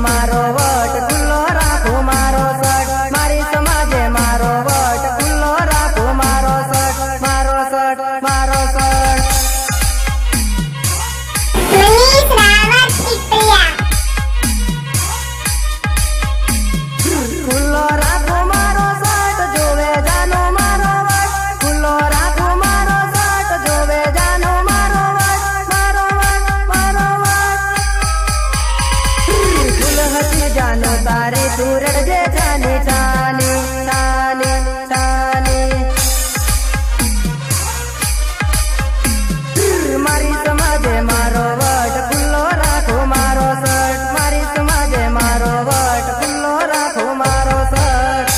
मारो वट खुल्लो राखो मारो सट मारी समाजे मारो वट खुल्लो राखो मारो सट मारो सट मारो सट खुल्लो राखो मारो सट जोवे जानो मारो वट खुल्लो राखो मारो सट जोवे जानो मारो वट मारो वट मारो वट खुल हसी जानो तारे तू रड़जे जाने जाने जाने जाने मारी समाजे मारो वट खुल्लो राखो मारो सट मारी समाजे मारो वट खुल्लो राखो मारो सट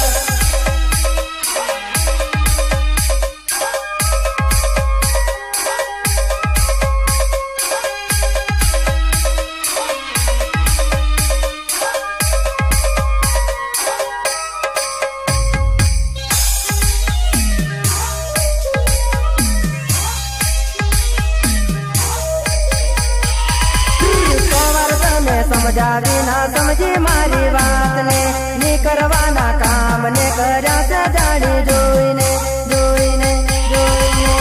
समझावी ना समझी मारी बात ने नी करवाना काम ने कर्या से जानी जोईने जोईने जोईने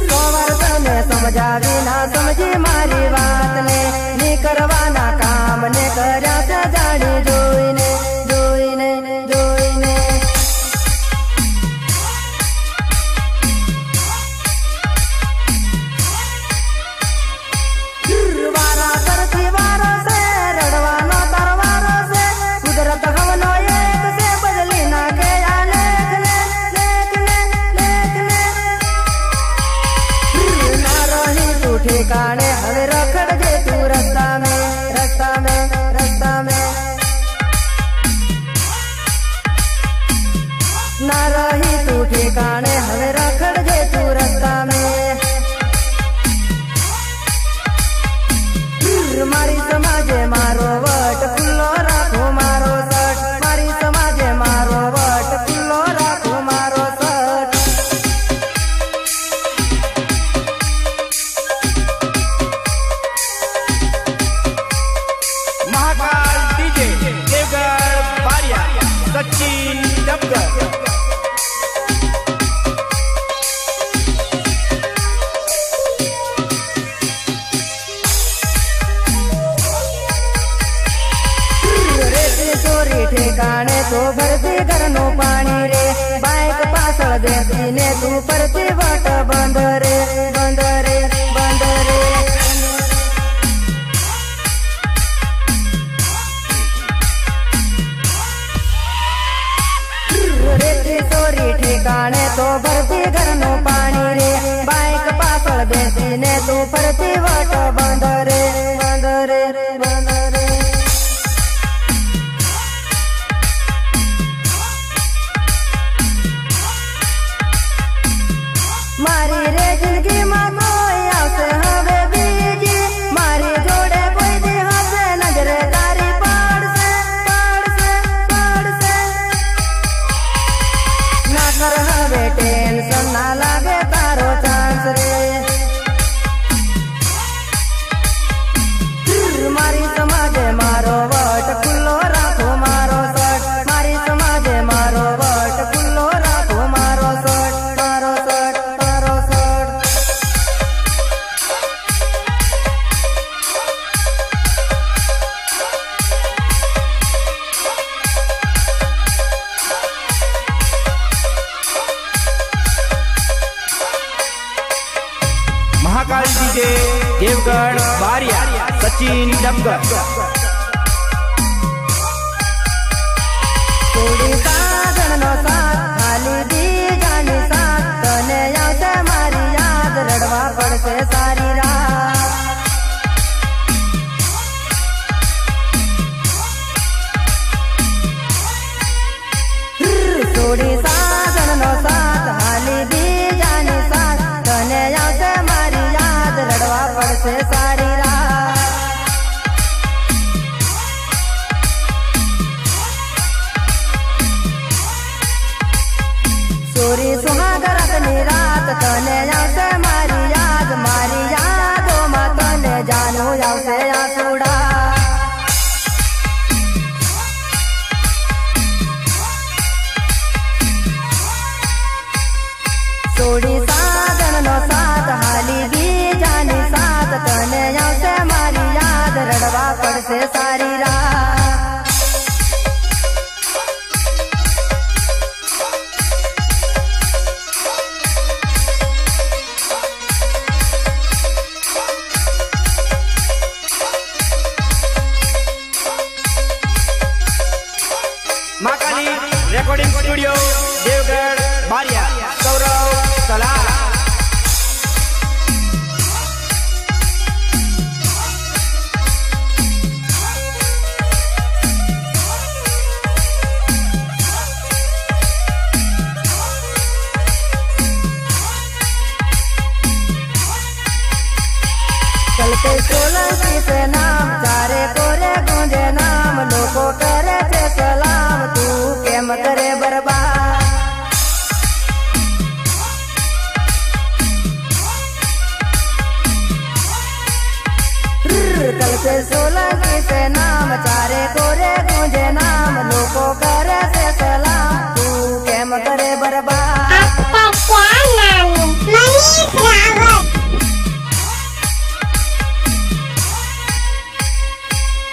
सोवर तने समझावी ना समझी मारी बात ने नी करवाना काम ने कर्या से जानी जोईने जोईने जोईने ठिकाने हवे रखड़ जे तू रास्ता में रास्ता में रास्ता में ना रही तू ठिकाने हवे रखड़ जे तू रास्ता में मारी समाजे मारो वट खुल्लो राखो मारो सट मारी समाजे मारो वट खुल्लो राखो मारो सट महाकाल डीजे देवगढ़ बारिया सचिन डबगर ठिकाने तो भरती घरनो पानी रे बाइक पाछळ बेसीने तू परती वट बंद रे बंद रे बंद रे रेती चोरी ठिकाने तो भरती घरनो पानी रे बाइक पाछळ बेसीने तू परती वट बंद रे बंद रे बंद रे मारी रे जिंदगी में कोई आवसे हवे बीजी मारी जोड़े कोई दी हसे नजरे तारी पड़ से ना कर हवे टेंशन ना लागे तारो चांस रे मारी समाजे मारो वट खुल्लो राखो मारो सट मारी समाजे मारो वट खुल्लो राखो मारो सट मारो सट मारो सट महाकाल डीजे देवगढ़ बारिया सचिन डबगर थोड़ी साधन नो साथ खाली दी जानी साथ तने आवते मारी याद रड़वा पड़से सारी रात थोड़ी साधन नो साथ खाली दी जानी साथ तने आवते मारी याद रड़वा पड़से सारी रात તને આવશે મારી યાદોમાં તને જાનું આવશે આસુડા છોડી સાધનનો સાથ હાલી બીજાની સાથ તને આવશે મારી યાદ રડવા પડશે સારી રાત महाकाली रेकॉर्डिंग स्टूडियो देवगढ़ बारिया सौरव सलाह चलते सोलंकी से नाम चारे कोरे गूंजे नाम लोगों करे थे सलाम तू केम करे बर्बाद चलते सोलंकी से नाम चारे कोरे गूंजे नाम लोगों करे थे सलाम तू केम करे बर्बाद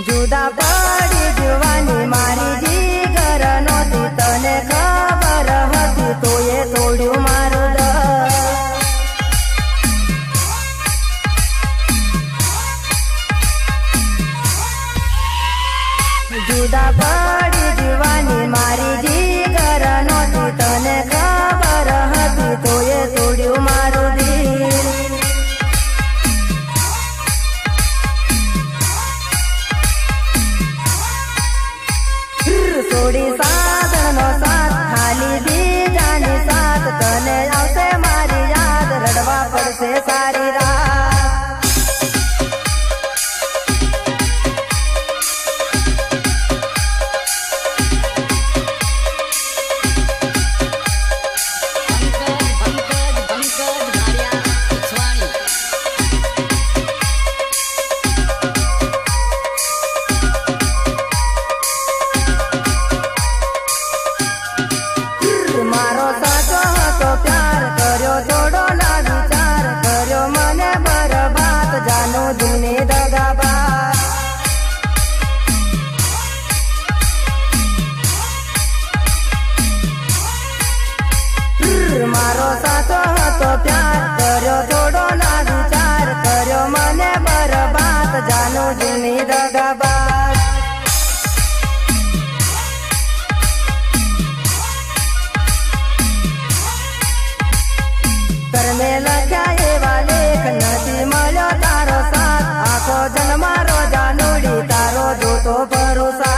जुदा पड़ी जुवानी मारी जीगर नोती तने खबर हती तो ये तोड़्यू मारू द जुदा पड़ी जुवानी मारी जीगर नोती तने खबर हती तो ये तोड़्यू मारू दी છોડી સાધનનો સાથ ખાલી બીજાની સાથ તને આવશે મારી યાદ રડવા પડશે સારી રાત મારો સાચો હતો પ્યાર કર્યો થોડો ના વિચાર કર્યો મને બરબાદ જાનો દુને દગાબાદ મારો સાચો હતો પ્યાર કર્યો થોડો ના વિચાર કર્યો મને બરબાદ જાનો દુને દગાબાદ करने लग्या एवा लेख नदी मळ्यो तारो साथ आखो जन्म मारो जानूडी तारो जोतो भरोसा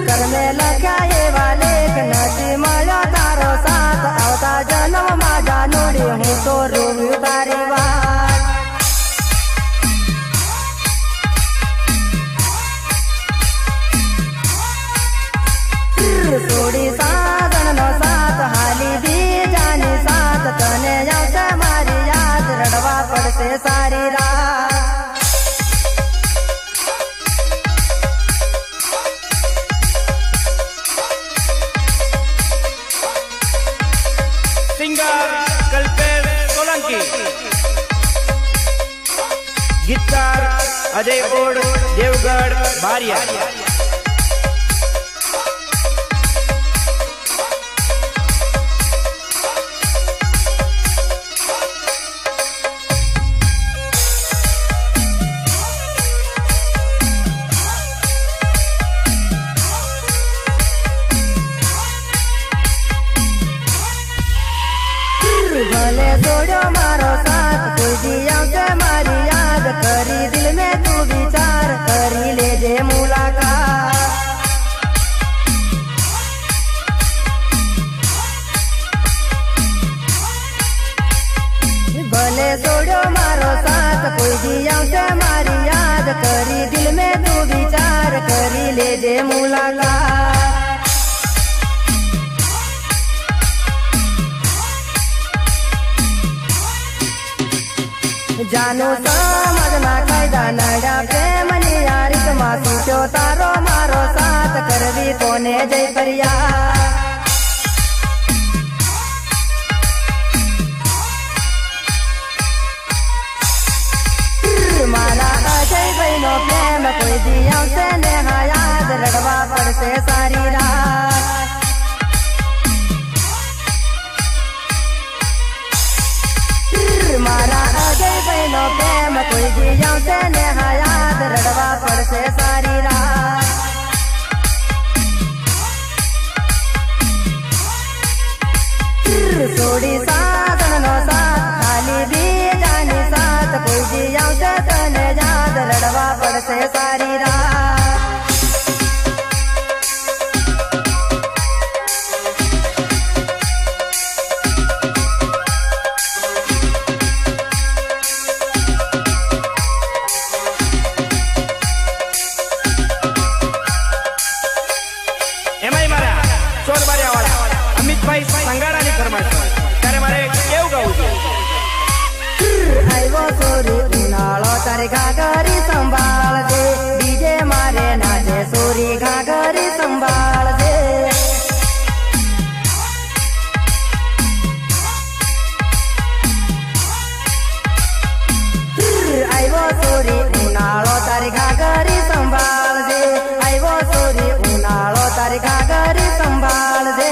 करने लग्या एवा लेख नदी मळ्यो तारो साथ आवता जन्म मा जानूडी हूँ तो रोव्यू तारी वात છોડી સાધનનો સાથ હાલી બીજાની સાથ તને આવશે મારી યાદ રડવા પડશે સારી રાત सिंगर कल्पेश सोलंकी गीतकार अजय ओड देवगढ़ बारिया ભલે છોડ્યો મારો સાથ કોઈ દી આવશે મારી યાદ કરી દિલ में तू विचार કરી લેજે મુલાકાત ભલે છોડ્યો મારો સાથ કોઈ દી આવશે મારી યાદ કરી દિલ में तू विचार કરી જાનુ સમજના કાયદા નડ્યા પ્રેમની યારીમાં સૂટ્યો તારો મારો સાથ કરવી કોને જય કર્યા મારા અજયભાઈ નો પ્રેમ કોઈ દી આવશે ને હા યાદ રડવા પડશે સારી રાત મારા અજયભાઈ નો પ્રેમ કોઈ દી આવશે ને હા યાદ રડવા પડશે સારી રાત છોડી સાધન નો સાથ ખાલી બીજાની સાથ કોઈ દી આવશે તને યાદ રડવા પડશે સારી રાત સંગારાની ફરમાઈશ ત્યારે મારે કેવું ગાવું છે આવ્યો સોરી ઉનાળો તારી ઘાઘરી સંભાળજે બીજે મારે નાચે સોરી ઘાઘરી સંભાળજે આવ્યો સોરી ઉનાળો તારી ઘાઘરી સંભાળજે આવ્યો સોરી ઉનાળો તારી ઘાઘરી સંભાળજે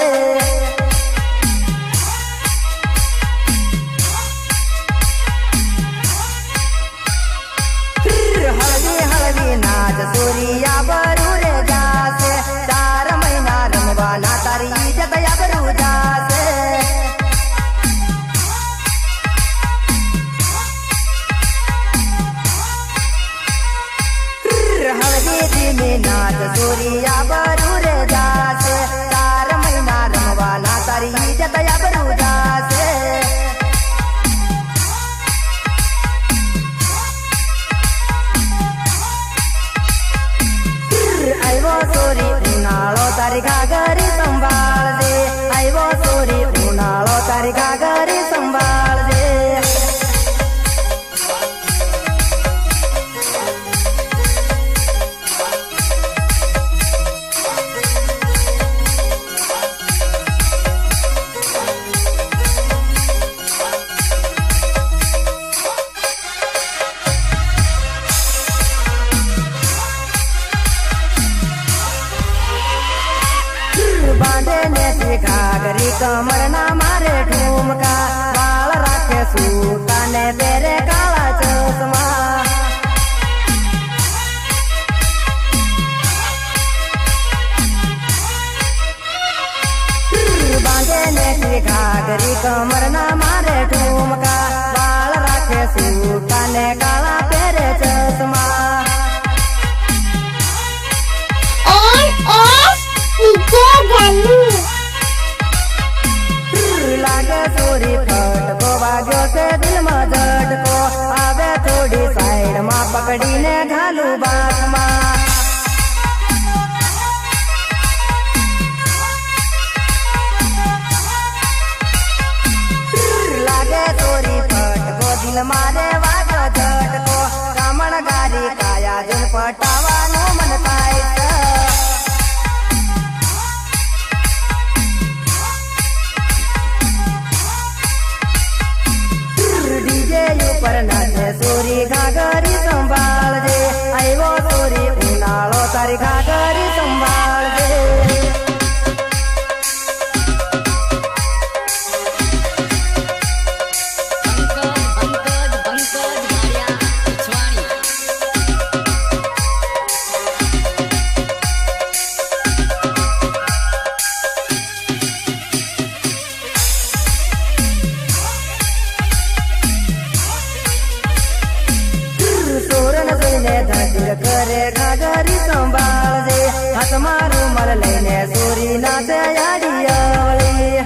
નાચ સોરિયા બરુ રે જાશે 4 મહિના રમવાના તારી ઇજ્જત આબરૂ જાશે હળદી દીની નાચ સોરિયા બરુ રે જાશે 4 મહિના રમવાના તારી ઇજ્જત આબરૂ જાશે આવ્યો સોરી ઉનાળો તારી ઘાઘરી સંભાળજે આવ્યો સોરી ઉનાળો તારી ઘાઘરી સંભાળજે બાંધે ને ઘાઘરી કમર ના મારે ઠુમકા વાળ રાખે સૂતા ને પહેરે કાળા ચશ્મા બાંધે ને ઘાઘરી કમર ના મારે ઠુમકા વાળ રાખે સૂતા ને કાળા પહેરે ચશ્મા લાગે સોરી ફટકો વાગ્યો છે દિલમાં ઝટકો આવે થોડી સાઈડમાં પકડીને ઘાલું બાથમાં લાગે સોરી ફટકો દિલ મારે વાગ્યો ઝટકો કામણ ગારી કાયા દિલ પટાવાનું મન થાય ઉપર નાચે સોરી ઘાઘરી સંભાળજે આવ્યો સોરી ઉનાળો તારી ઘાઘરી સંભાળજે કરે ઘાઘરી સંભાળજે હાથમાં રૂમાલ લઈને સોરી નાચે આડી અવળી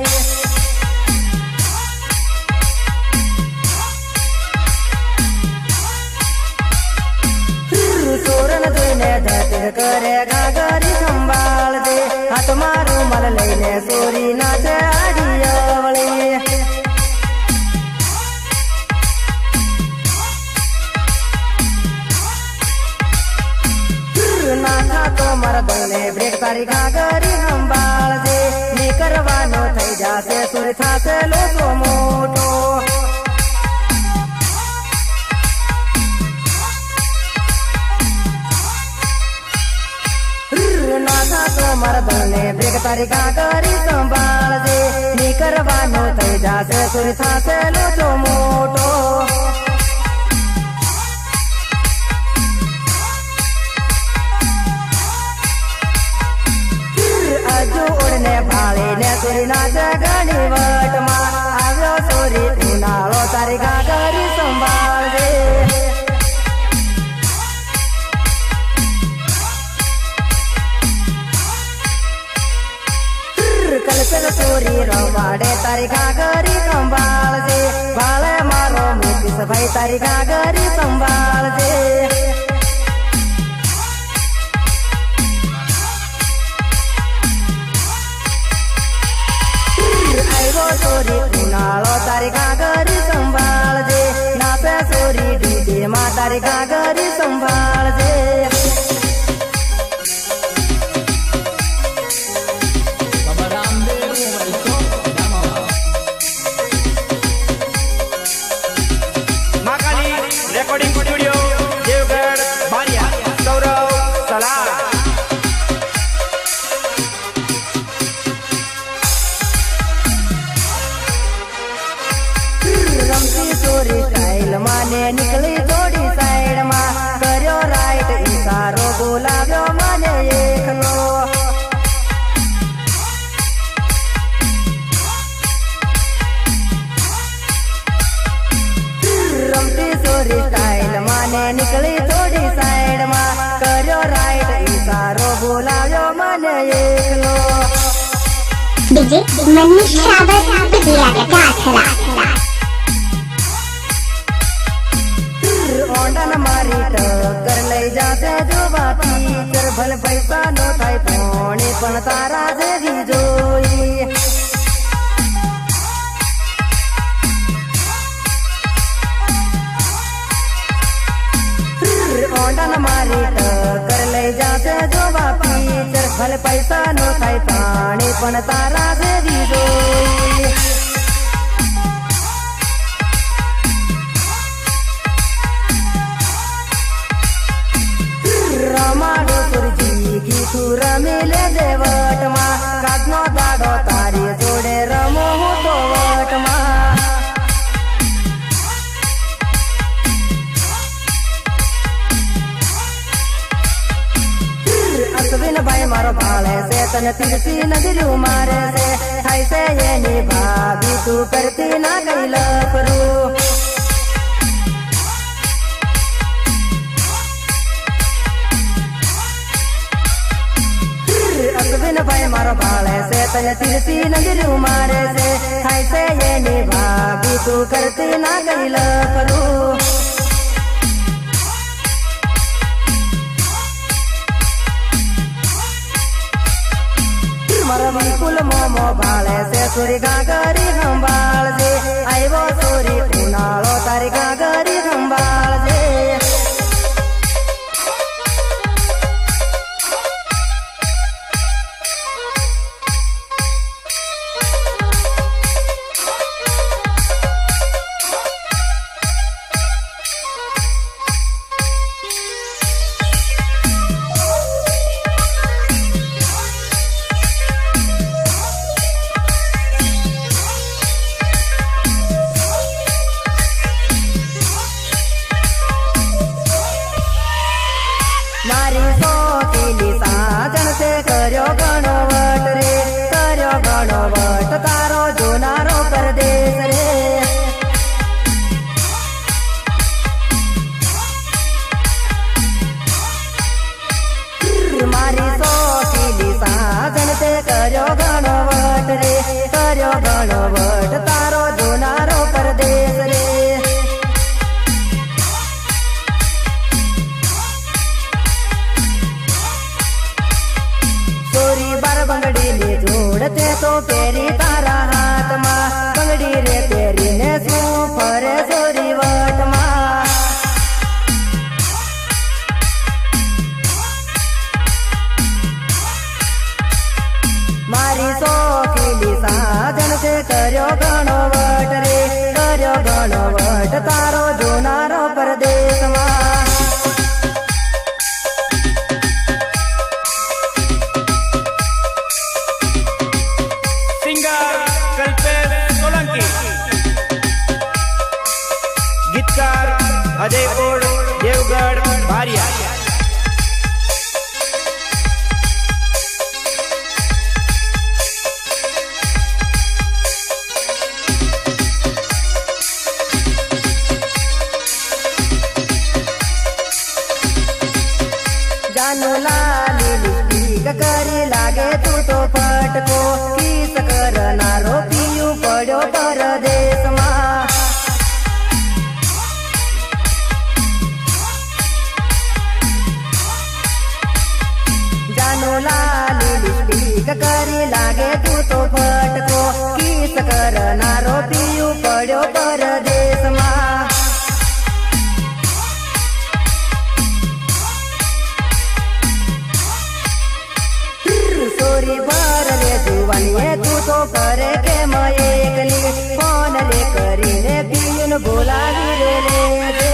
સોરન જોઈને ધતીર કરે ઘાઘરી સંભાળજે હાથમાં રૂમાલ લઈને સોરી નાચે આડી અવળી મારા દલને બ્રેક તારી ઘાઘરી સંભાળજે ની કરવાનો થઈ જાશે સુર થાશે લોકો મોટો નાથા તો મારા દલને બ્રેક તારી ઘાઘરી સંભાળજે ની કરવાનો થઈ જાશે સુર થાશે લોકો મોટો ને ભાળી ને સુરી નાચ ઘણી વટમાં આવ્યો સોરી ઉનાળો તારી ઘાઘરી સંભાળજે કલકલ સોરી રમાડે તારી ઘાઘરી સંભાળજે ભાળે મારો મુકેશ ભાઈ તારી ઘાઘરી સંભાળજે સોરી ઉનાળો તારી ઘાઘરી સંભાળજે નાચે સોરી ડીજે માં તારી ઘાઘરી સંભાળજે મહાકાલી રેકોર્ડિંગ સ્ટુડિયો દેવગઢ બારિયા સૌરવ સલાહ સોરી સ્ટાઇલ માને નીકળી થોડી સાઈડ માં કર્યો રાઈટ ઈશારો બોલાવ્યો મને એકલો રમતી સોરી સ્ટાઇલ માને નીકળી થોડી સાઈડ માં કર્યો રાઈટ ઈશારો બોલાવ્યો મને એકલો DJ Manish Sabat Diya Gathra ઓંડન મારી ટક્કર લઈ જાશે જો બાપી કર ભલે પૈસા નો થાય પોણી પણ તારા જેવી જોઈ ઓંડન મારી ટક્કર લઈ જાશે જો બાપી કર ભલે પૈસા નો થાય પાણી પણ તારા જેવી જોઈ રમાડો સુરજી ગીતું રમી લે દેવટમાં કાચનો દાડો તારી જોડે રમો હું તો વટમાં અશ્વિન ભાઈ મારો ભાળે છે તને તીરથી નજરું મારે છે થાય છે એની ભાભી તું કરતી ના કઈ લપરું અશ્વિન ભાઈ મારો ભાળે છે તને તીરથી નજરું મારે છે થાય છે એની ભાભી તું કરતી ના કઈ લપરું મારો વિપુલ મોમો ભાળે છે સુરી ઘાઘરી સંભાળજે આવ્યો સોરી ઉનાળો તારી ઘાઘરી સંભાળજે મારી સોતીલી સાજણ તે કર્યો ઘણો વટ રે કર્યો ઘણો વટ તારો જોનારો પરદેશ રે મારી સોતીલી સાજણ તે કર્યો ઘણો વટ રે કર્યો ઘણો વટ તારો જોનારો પરદેશ રે બંગડી ને જોડતે તો પેરી તારા હાથમાં બંગડી રે પેરીને શું ફરે સોરી વટમાં કર્યો ઘણો વટ રે, કર્યો ઘણો વટ તારો જોનારો પરદેશમાં. સિંગર કલ્પેશ સોલંકી, ગીતકાર અજય કોડ, દેવગઢ બારિયા. જાનો લાલી લિપસ્ટિક કરી લાગે તું તો ફટકો, કિસ કરનારો પિયું પડ્યો પરદેશમાં. જાનો લાલી લિપસ્ટિક કરી લાગે તું તો ફટકો, કિસ કરનારો પિયું પડ્યો પરદેશમાં. સોરી ભર રે જુવાનીએ તું તો કરે કેમ એકલી, ફોન રે કરીને પિયુન બોલાવી રે લે.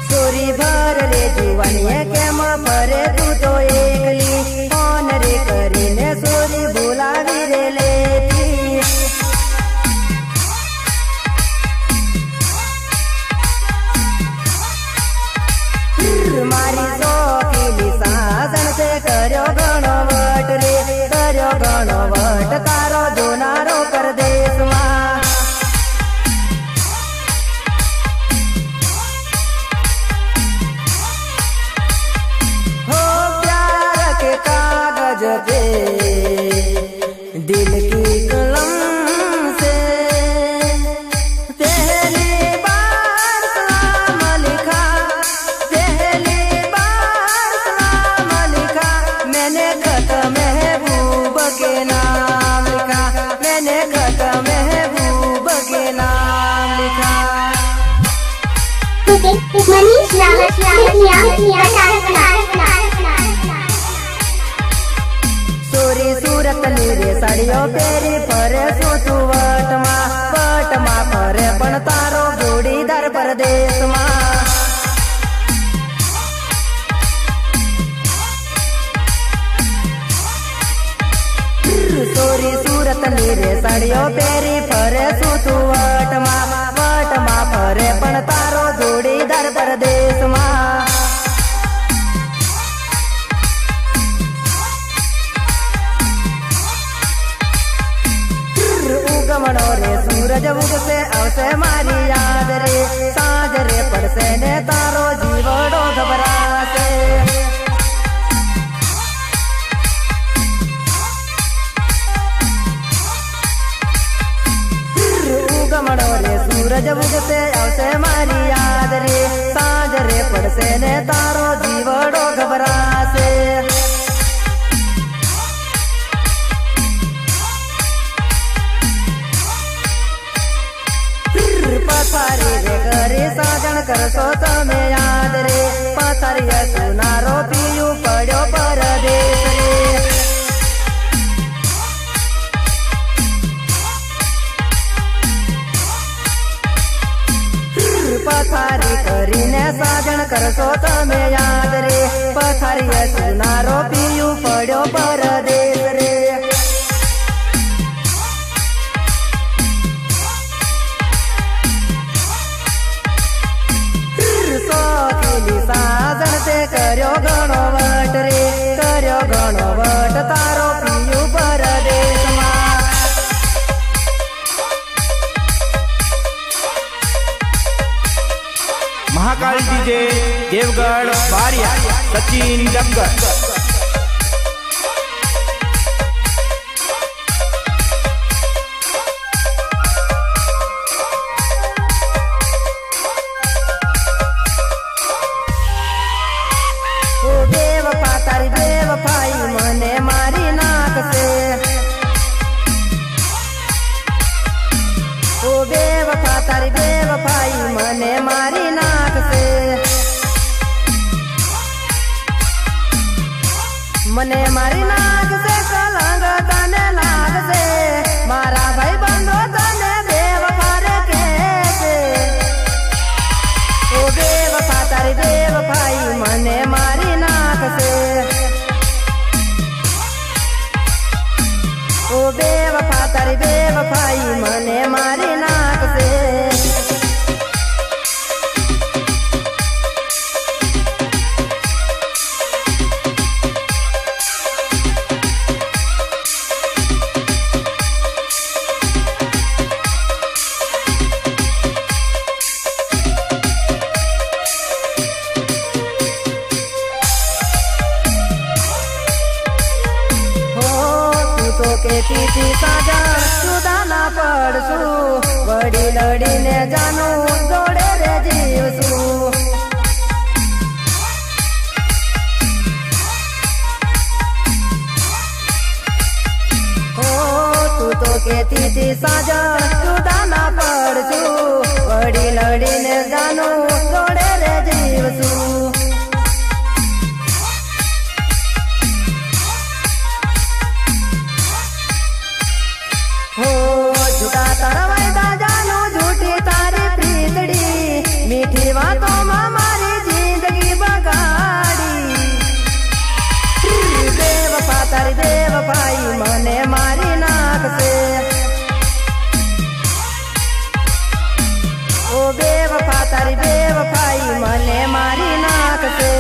સોરી ભર રે જુવાનીએ કેમ ફરે તું તો એકલી, ફોન રે કરીને સોરી બોલાવી રે લેતી. મારી શોખીલી સાજણ તે કર્યો ઘણો વટ રે, કર્યો ઘણો વટ તારો જોનારો પરદેશમાં. હો પ્યાર કે કાગજ पे दिल की कलम से पहली बार सलाम लिखा, पहली बार सलाम लिखा, मैंने खत महबूब के नाम लिखा, मैंने खत महबूब के नाम लिखा. मनीष रावत સોરી સુરત ની રે સાડીઓ પહેરી ફરે શું તું વટમાં, વટમાં ફરે પણ તારો જોડીદાર પરદેશમાં. સોરી સુરત ની રે સાડીઓ પહેરી ફરે શું તું વટમાં, વટમાં ફરે પણ તારો જોડીદાર પરદેશમાં. ઉગમણો રે સૂરજ ઉગશે આવશે મારી યાદ રે, સાંજ રે પડશે ને તારો જીવડો ગભરાશે. ઉગમણો રે સૂરજ ઉગશે આવશે મારી યાદ રે, સાંજ રે પડશે ને તારો જીવડો ગભરાશે. પથારી રે ઘરે સાજણ કરશો તમે યાદ રે, પથારી સુનારો પિયું પડ્યો પરદેશ રે. પથારી કરીને સાજણ કરશો તમે યાદ રે, પથારી સુનારો પિયું પડ્યો પરદેશ રે. સાજણ તે કર્યો ઘણો વટ રે, કર્યો ઘણો વટ તારો પિયું પરદેશમાં. મહાકાલ ડીજે, દેવગઢ બારિયા, સચિન ડબગર. મને મારી નાખશે કલંગ તને લાગશે મારા ભાઈ બંધો તને બેવફા રે કહેશે ઓ બેવફા તારી બેવફાઈ મને મારી નાખશે ઓ બેવફા તારી બેવફાઈ મને મારી નાખશે કેતી હતી સાજા જુદા ના પડશું વડી લડીને જાનું જોડે રે જીવશું ઓ તું તો કેતી હતી સાજા જુદા ના પડશું વડી લડીને જાનું જોડે રે જીવશું झूठा तारा वायदा जानू झूठी तारी प्रीतड़ी मीठी बातों में मारी जिंदगी बगाड़ी बेवफा तारी बेवफाई मने मारी नाखसे ओ बेवफा तारी बेवफाई मने मारी नाखसे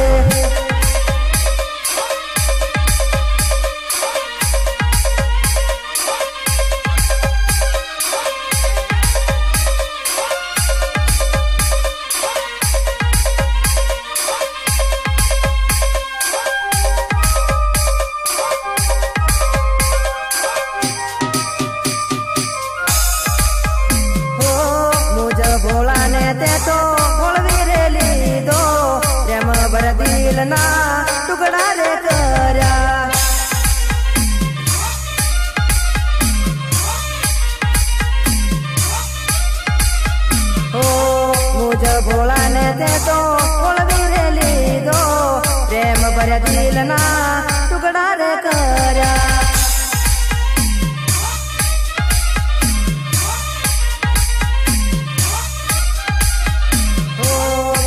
भोला ने ते तो भोलवी रे लीधो प्रेम भर दिल ना टुकड़ा रे कर्या ओ मुझे भोला ने ते तो भोलवी रे लीधो प्रेम भर दिल ना टुकड़ा रे कर्या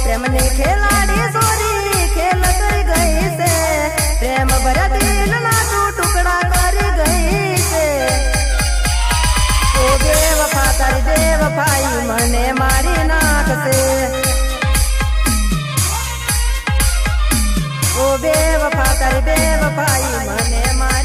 प्रेम ने खिलाड़ी सोरी खेल कर गई से प्रेम भरा दिल ना तू टुकड़ा कर गई से ओ बेवफा तारी बेवफाई मने मारी नाखसे ओ बेवफा तारी बेवफाई मने मारी